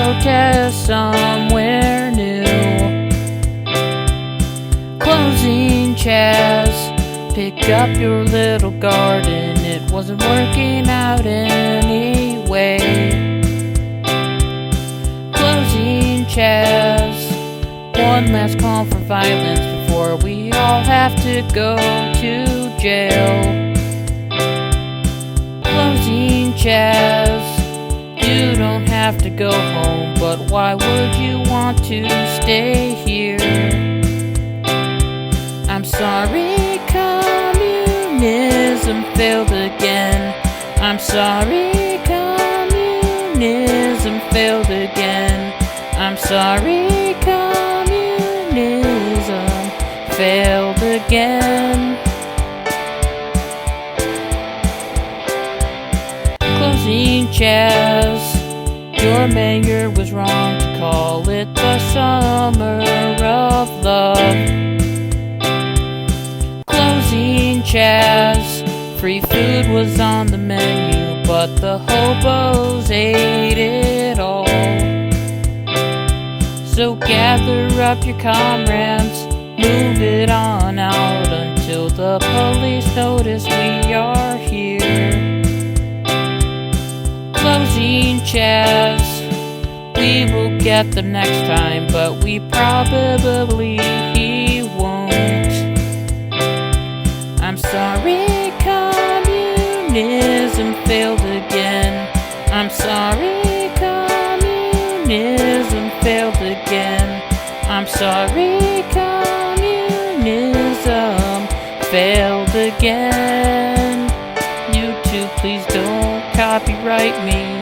protest somewhere new. Closing Chaz, pick up your little garden. It wasn't working out anyway. Closing Chaz, one last call for violence before we all have to go to jail. Closing Chaz, you don't have to go home, but why would you want to stay here? I'm sorry, communism failed again. I'm sorry, communism failed again. I'm sorry, communism failed again. Closing Chaz, your mayor was wrong to call it the summer of love. Closing Chaz, free food was on the menu, but the hobos ate it all. So gather up your comrades, move it on out until the police notice we are here. Closing Chaz, we will get them next time, but we probably won't. I'm sorry, communism failed again. I'm sorry, communism failed again. I'm sorry, communism failed again. YouTube, please don't copyright me.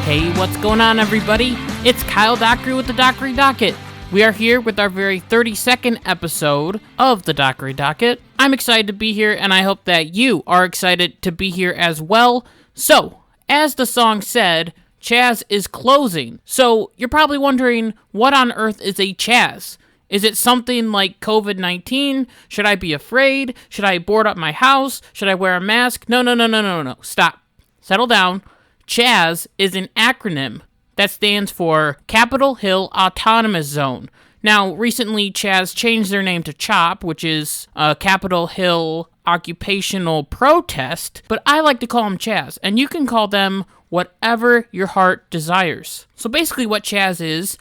Hey, what's going on, everybody? It's Kyle Dockery with the Dockery Docket. We are here with our very 32nd episode of the Dockery Docket. I'm excited to be here, and I hope that you are excited to be here as well. So, as the song said, Chaz is closing. So, you're probably wondering, what on earth is a Chaz? Is it something like COVID-19? Should I be afraid? Should I board up my house? Should I wear a mask? No. Stop. Settle down. Chaz is an acronym that stands for Capitol Hill Autonomous Zone. Now, recently, Chaz changed their name to CHOP, which is Capitol Hill Occupational Protest, but I like to call them Chaz, and you can call them whatever your heart desires. So basically what Chaz is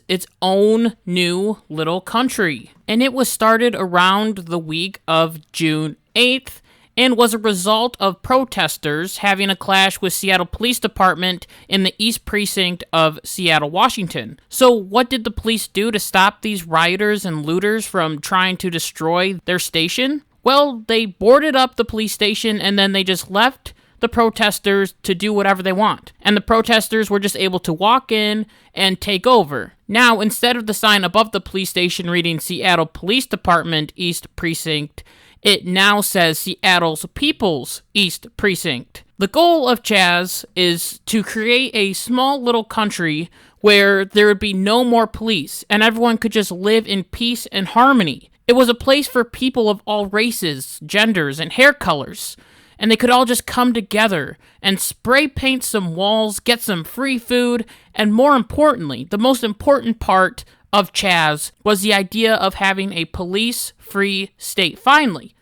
its own new little country, and it was started around the week of June 8th, and was a result of protesters having a clash with Seattle Police Department in the East Precinct of Seattle, Washington. So what did the police do to stop these rioters and looters from trying to destroy their station? Well, they boarded up the police station and then they just left the protesters to do whatever they want. And the protesters were just able to walk in and take over. Now, instead of the sign above the police station reading Seattle Police Department East Precinct, it now says Seattle's People's East Precinct. The goal of Chaz is to create a small little country where there would be no more police and everyone could just live in peace and harmony. It was a place for people of all races, genders, and hair colors, and they could all just come together and spray paint some walls, get some free food, and more importantly, the most important part of Chaz was the idea of having a police-free state. Finally,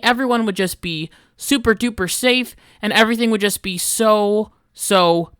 everyone would just be super duper safe, and everything would just be so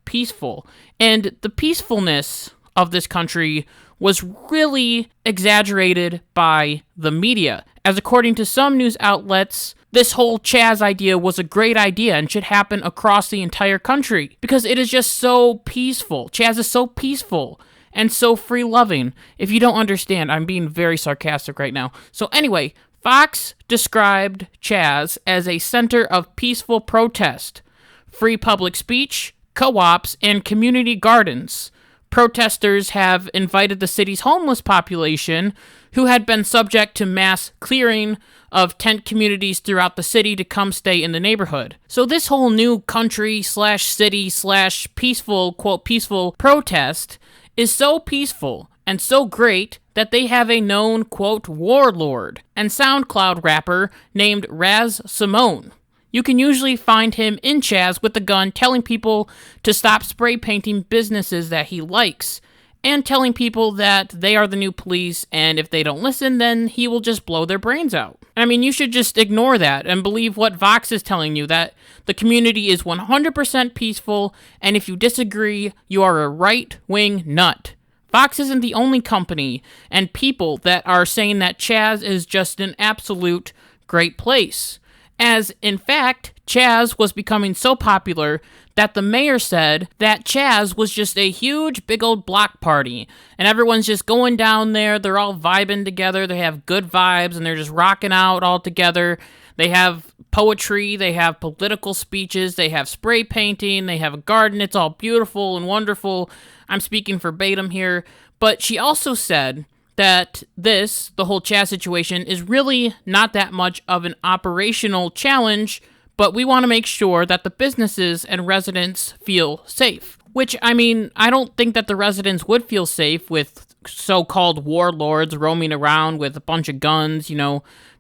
peaceful. And the peacefulness of this country was really exaggerated by the media, as according to some news outlets, this whole Chaz idea was a great idea and should happen across the entire country, because it is just so peaceful. Chaz is so peaceful and so free-loving. If you don't understand, I'm being very sarcastic right now. So anyway, Fox described Chaz as a center of peaceful protest, free public speech, co-ops, and community gardens protesters have invited the city's homeless population, who had been subject to mass clearing of tent communities throughout the city, to come stay in the neighborhood. So this whole new country/city/peaceful, quote, peaceful protest is so peaceful and so great that they have a known, quote, warlord and SoundCloud rapper named Raz Simone. You can usually find him in Chaz with a gun telling people to stop spray painting businesses that he likes, and telling people that they are the new police, and if they don't listen, then he will just blow their brains out. I mean, you should just ignore that and believe what Vox is telling you, that the community is 100% peaceful, and if you disagree, you are a right-wing nut. Vox isn't the only company and people that are saying that Chaz is just an absolute great place. As, in fact, Chaz was becoming so popular that the mayor said that Chaz was just a huge, big old block party, and everyone's just going down there, they're all vibing together, they have good vibes, and they're just rocking out all together. They have poetry, they have political speeches, they have spray painting, they have a garden, it's all beautiful and wonderful. I'm speaking verbatim here, but she also said that the whole Chaz situation, is really not that much of an operational challenge, but we want to make sure that the businesses and residents feel safe. Which, I mean, I don't think that the residents would feel safe with so-called warlords roaming around with a bunch of guns,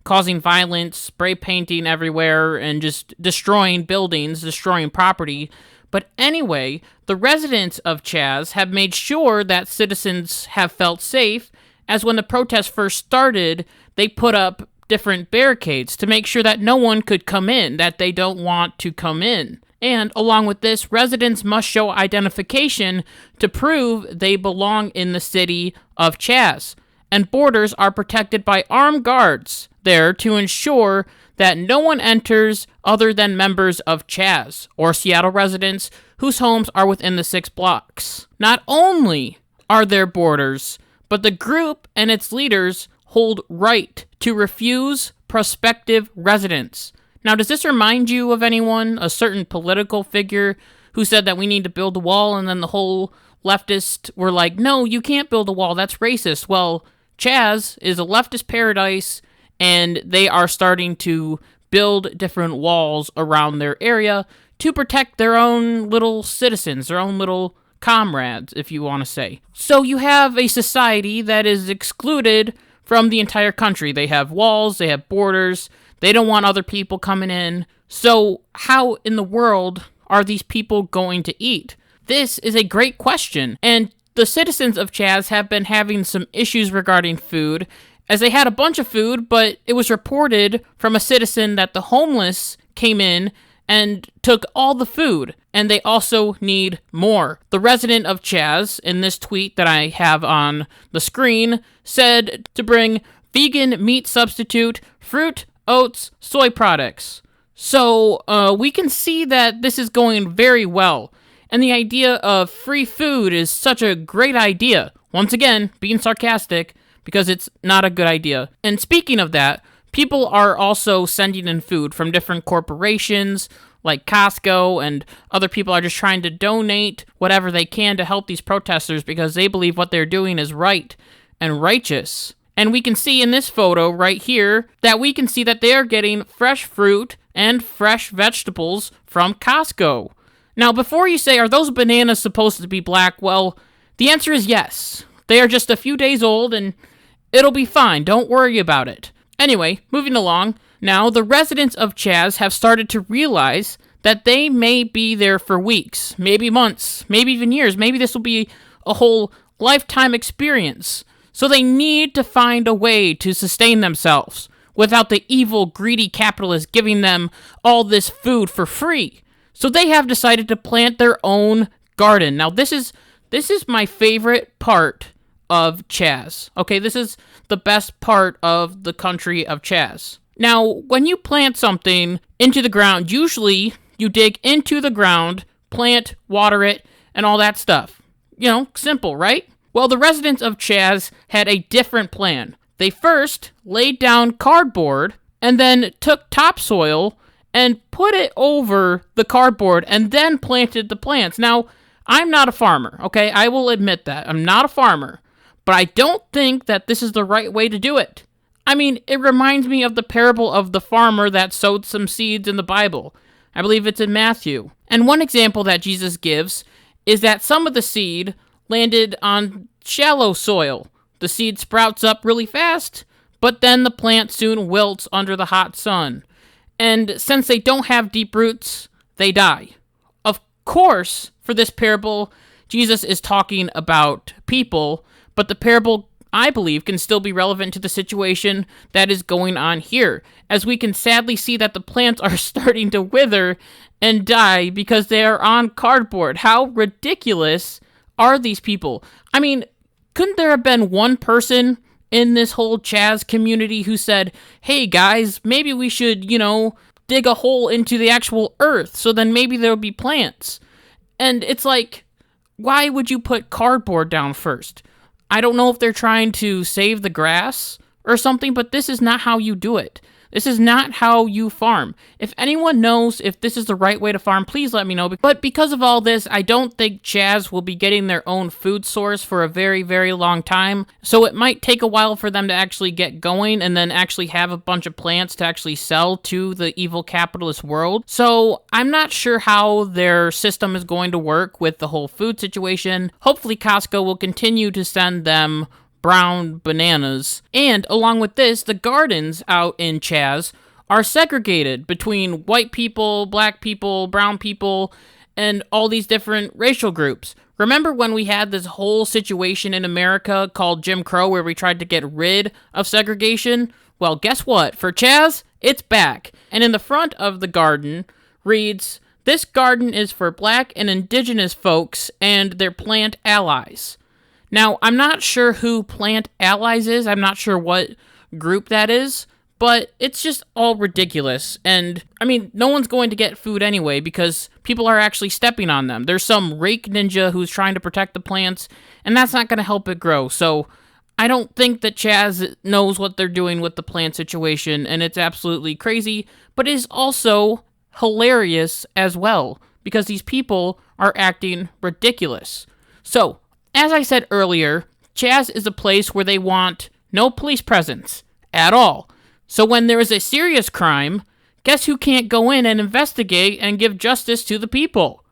causing violence, spray painting everywhere, and just destroying buildings, destroying property. But anyway, the residents of Chaz have made sure that citizens have felt safe, as when the protest first started, they put up different barricades to make sure that no one could come in, that they don't want to come in. And along with this, residents must show identification to prove they belong in the city of Chaz. And borders are protected by armed guards there to ensure that no one enters other than members of Chaz or Seattle residents whose homes are within the 6 blocks. Not only are there borders, but the group and its leaders hold right to refuse prospective residents. Now, does this remind you of anyone, a certain political figure who said that we need to build a wall, and then the whole leftists were like, no, you can't build a wall, that's racist? Well, Chaz is a leftist paradise, and they are starting to build different walls around their area to protect their own little citizens, their own little comrades, if you want to say. So you have a society that is excluded from the entire country. They have walls, they have borders, they don't want other people coming in. So how in the world are these people going to eat? This is a great question, and the citizens of Chaz have been having some issues regarding food, as they had a bunch of food, but it was reported from a citizen that the homeless came in and took all the food, and they also need more. The resident of Chaz, in this tweet that I have on the screen, said to bring vegan meat substitute, fruit, oats, soy products. So we can see that this is going very well, and the idea of free food is such a great idea. Once again, being sarcastic, because it's not a good idea. And speaking of that, people are also sending in food from different corporations, like Costco, and other people are just trying to donate whatever they can to help these protesters because they believe what they're doing is right and righteous. And we can see in this photo right here that we can see that they are getting fresh fruit and fresh vegetables from Costco. Now, before you say, are those bananas supposed to be black? Well, the answer is yes. They are just a few days old and it'll be fine. Don't worry about it. Anyway, moving along. Now, the residents of Chaz have started to realize that they may be there for weeks, maybe months, maybe even years. Maybe this will be a whole lifetime experience. So they need to find a way to sustain themselves without the evil, greedy capitalists giving them all this food for free. So they have decided to plant their own garden. Now, this is my favorite part of Chaz. Okay, this is the best part of the country of Chaz. Now, when you plant something into the ground, usually you dig into the ground, plant, water it, and all that stuff. Simple, right? Well, the residents of Chaz had a different plan. They first laid down cardboard and then took topsoil and put it over the cardboard and then planted the plants. Now, I'm not a farmer, okay? I will admit that. I'm not a farmer. But I don't think that this is the right way to do it. I mean, it reminds me of the parable of the farmer that sowed some seeds in the Bible. I believe it's in Matthew. And one example that Jesus gives is that some of the seed landed on shallow soil. The seed sprouts up really fast, but then the plant soon wilts under the hot sun. And since they don't have deep roots, they die. Of course, for this parable, Jesus is talking about people, but the parable, I believe, can still be relevant to the situation that is going on here, as we can sadly see that the plants are starting to wither and die because they are on cardboard. How ridiculous are these people? I mean, couldn't there have been one person in this whole Chaz community who said, hey guys, maybe we should, dig a hole into the actual earth so then maybe there'll be plants? And it's like, why would you put cardboard down first? I don't know if they're trying to save the grass or something, but this is not how you do it. This is not how you farm. If anyone knows if this is the right way to farm, please let me know. But because of all this, I don't think Chaz will be getting their own food source for a very, very long time. So it might take a while for them to actually get going and then actually have a bunch of plants to actually sell to the evil capitalist world. So I'm not sure how their system is going to work with the whole food situation. Hopefully Costco will continue to send them brown bananas. And along with this, the gardens out in Chaz are segregated between white people, black people, brown people, and all these different racial groups. Remember when we had this whole situation in America called Jim Crow where we tried to get rid of segregation? Well, guess what? For Chaz, it's back. And in the front of the garden reads, "This garden is for black and indigenous folks and their plant allies." Now, I'm not sure who Plant Allies is. I'm not sure what group that is, but it's just all ridiculous. And, I mean, no one's going to get food anyway because people are actually stepping on them. There's some rake ninja who's trying to protect the plants, and that's not going to help it grow. So, I don't think that Chaz knows what they're doing with the plant situation, and it's absolutely crazy, but it is also hilarious as well because these people are acting ridiculous. So, as I said earlier, Chaz is a place where they want no police presence at all. So when there is a serious crime, guess who can't go in and investigate and give justice to the people?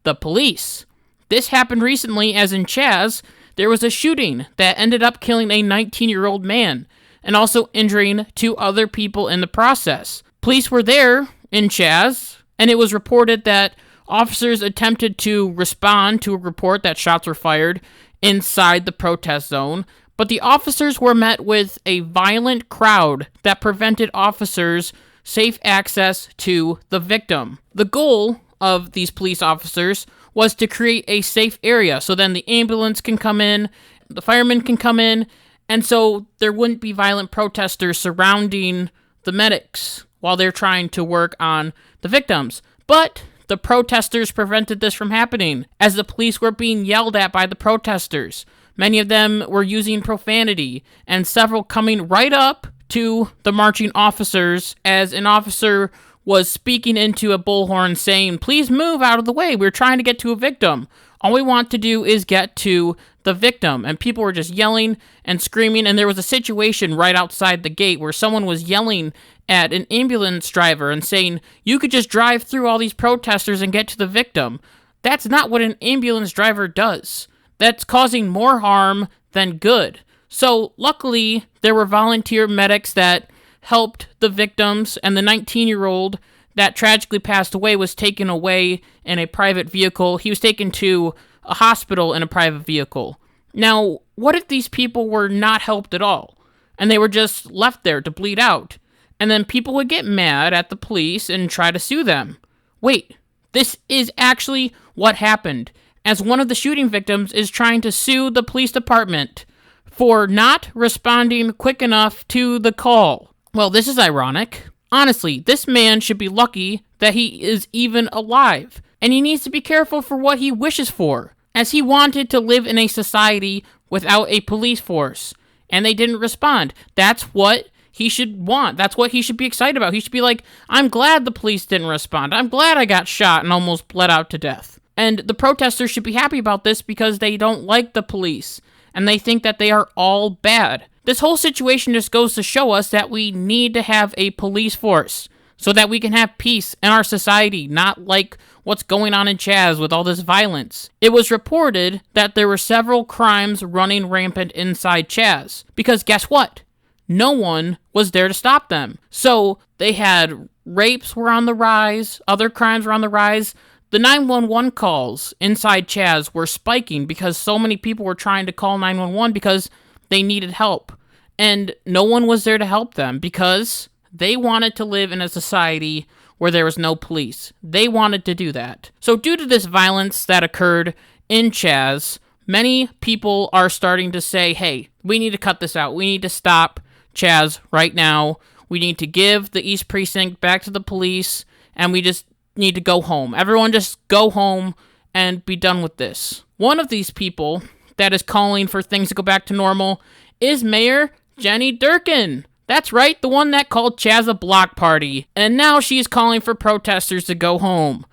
The police. This happened recently, as in Chaz, there was a shooting that ended up killing a 19-year-old man and also injuring 2 other people in the process. Police were there in Chaz, and it was reported that officers attempted to respond to a report that shots were fired inside the protest zone, but the officers were met with a violent crowd that prevented officers safe access to the victim. The goal of these police officers was to create a safe area so then the ambulance can come in, the firemen can come in, and so there wouldn't be violent protesters surrounding the medics while they're trying to work on the victims. But the protesters prevented this from happening, as the police were being yelled at by the protesters. Many of them were using profanity, and several coming right up to the marching officers as an officer was speaking into a bullhorn saying, "Please move out of the way, we're trying to get to a victim. All we want to do is get to the victim." And people were just yelling and screaming, and there was a situation right outside the gate where someone was yelling at an ambulance driver and saying, "You could just drive through all these protesters and get to the victim." That's not what an ambulance driver does. That's causing more harm than good. So luckily, there were volunteer medics that helped the victims, and the 19-year-old that tragically passed away was taken away in a private vehicle. He was taken to a hospital in a private vehicle. Now, what if these people were not helped at all, and they were just left there to bleed out? And then people would get mad at the police and try to sue them. Wait, this is actually what happened, as one of the shooting victims is trying to sue the police department for not responding quick enough to the call. Well, this is ironic. Honestly, this man should be lucky that he is even alive, and he needs to be careful for what he wishes for, as he wanted to live in a society without a police force, and they didn't respond. That's what he should want. That's what he should be excited about. He should be like, I'm glad the police didn't respond. I'm glad I got shot and almost bled out to death. And the protesters should be happy about this because they don't like the police, and they think that they are all bad. This whole situation just goes to show us that we need to have a police force so that we can have peace in our society, not like what's going on in Chaz with all this violence. It was reported that there were several crimes running rampant inside Chaz, because guess what? No one was there to stop them. So they had rapes were on the rise, other crimes were on the rise. The 911 calls inside Chaz were spiking because so many people were trying to call 911 because they needed help. And no one was there to help them because they wanted to live in a society where there was no police. They wanted to do that. So due to this violence that occurred in Chaz, many people are starting to say, hey, we need to cut this out. We need to stop Chaz right now. We need to give the East Precinct back to the police, and we just need to go home. Everyone just go home and be done with this. One of these people that is calling for things to go back to normal is Mayor Jenny Durkin. That's right, the one that called Chaz a block party, and now she is calling for protesters to go home.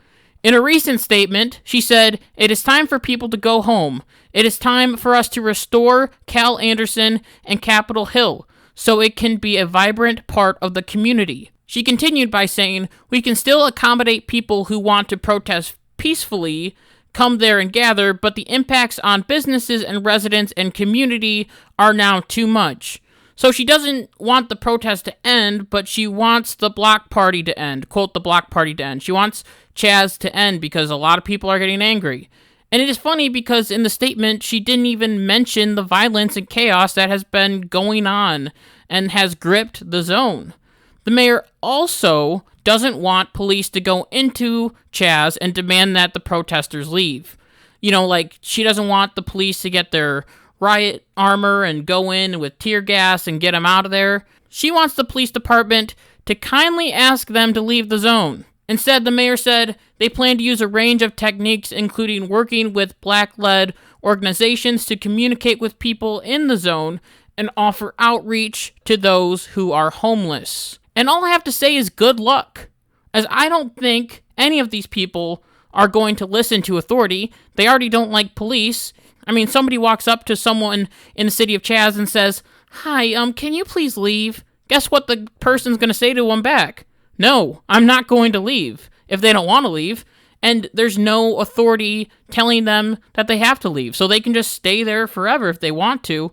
In a recent statement, she said, "It is time for people to go home. It is time for us to restore Cal Anderson and Capitol Hill so it can be a vibrant part of the community." She continued by saying, "We can still accommodate people who want to protest peacefully, come there and gather, but the impacts on businesses and residents and community are now too much." So she doesn't want the protest to end, but she wants the block party to end. Quote, the block party to end. She wants Chaz to end because a lot of people are getting angry. And it is funny because in the statement, she didn't even mention the violence and chaos that has been going on and has gripped the zone. The mayor also doesn't want police to go into Chaz and demand that the protesters leave. You know, like, she doesn't want the police to get their riot armor and go in with tear gas and get them out of there. She wants the police department to kindly ask them to leave the zone. Instead, the mayor said they plan to use a range of techniques, including working with Black-led organizations to communicate with people in the zone and offer outreach to those who are homeless. And all I have to say is good luck, as I don't think any of these people are going to listen to authority. They already don't like police. I mean, somebody walks up to someone in the city of Chaz and says, "Hi, can you please leave?" Guess what the person's going to say to them back? "No, I'm not going to leave," if they don't want to leave. And there's no authority telling them that they have to leave, so they can just stay there forever if they want to.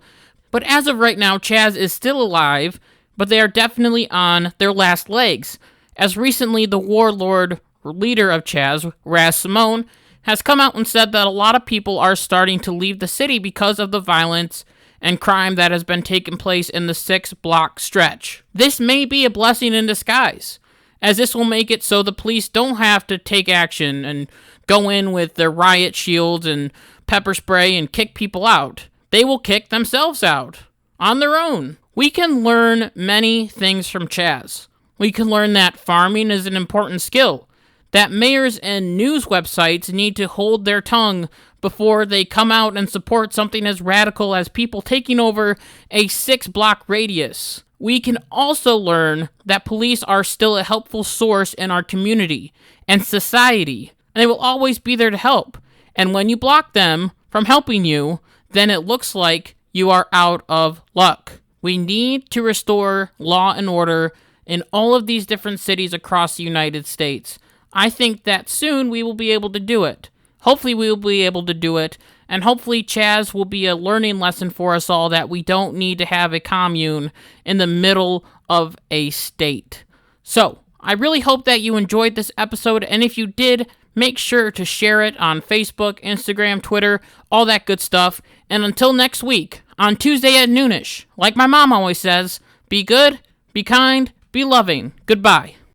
But as of right now, Chaz is still alive, but they are definitely on their last legs. As recently, the warlord leader of Chaz, Raz Simone, has come out and said that a lot of people are starting to leave the city because of the violence and crime that has been taking place in the 6-block stretch. This may be a blessing in disguise, as this will make it so the police don't have to take action and go in with their riot shields and pepper spray and kick people out. They will kick themselves out on their own. We can learn many things from Chaz. We can learn that farming is an important skill, that mayors and news websites need to hold their tongue before they come out and support something as radical as people taking over a 6-block radius. We can also learn that police are still a helpful source in our community and society, and they will always be there to help. And when you block them from helping you, then it looks like you are out of luck. We need to restore law and order in all of these different cities across the United States. I think that soon we will be able to do it. Hopefully we will be able to do it, and hopefully Chaz will be a learning lesson for us all that we don't need to have a commune in the middle of a state. So, I really hope that you enjoyed this episode, and if you did, make sure to share it on Facebook, Instagram, Twitter, all that good stuff. And until next week, on Tuesday at noonish, like my mom always says, be good, be kind, be loving. Goodbye.